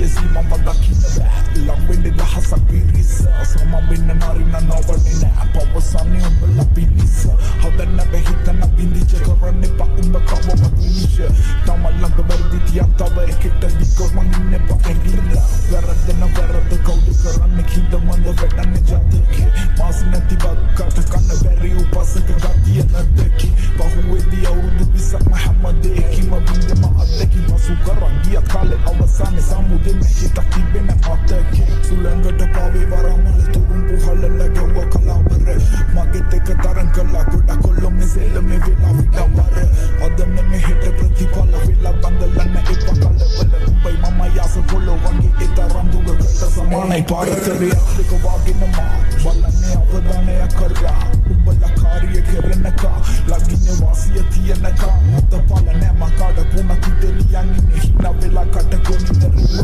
සීමම දකින්න බෑ ලම්බෙන්නේ දහසක් පිරිස සම වෙන්න නරින නවන්නේ නෑ පවසන්නේ උඹලා පිනිස හදන්න බැහිතන බින්දිච්ච කරන්න එපා උඹ කවම පුනිෂ තම ළඟ වැරදි තියන් තව එකට විකෝ මං ඉන්නේ පෙඟිලා වැරද්දන වැරද්ද කවුද කරන්නේ කිඳ මන්ද වැඩන්නේ ජාතකේ මාස නැති බක්කට කන්න බැරි උපසක ගතිය නැදකි පහුවේදී අවුරුදු 20ක් මහමදේ කිම බින්දම අද්දකි පසු කරන් ගිය කාලේ අවසානයේ සමුදේ මෙහිට තිබෙන අතකේ සුලංගට පාවේ වරමල තුරුම් පුහලල ගව කලාබර මගෙත් එක තරම් කළා ගොඩක් කොල්ලොම සෙල්ලම වෙලා විඩවර අදම මෙහෙට ප්‍රතිඵල වෙලා බඳලන්න එපා කලබල උඹයි මම යාස පොළො වගේ ඒ තරම් දුරකට සමානයි පාරතරය දෙක වගේනම බලන්නේ අවධානය කරා උඹලා කාර්ය කරනකා ලගින්නේ වාසිය තියනකා මත පල නෑ මකාට පුණ කිතෙලියන් ඉන්නේ හිනා වෙලා කට කොනින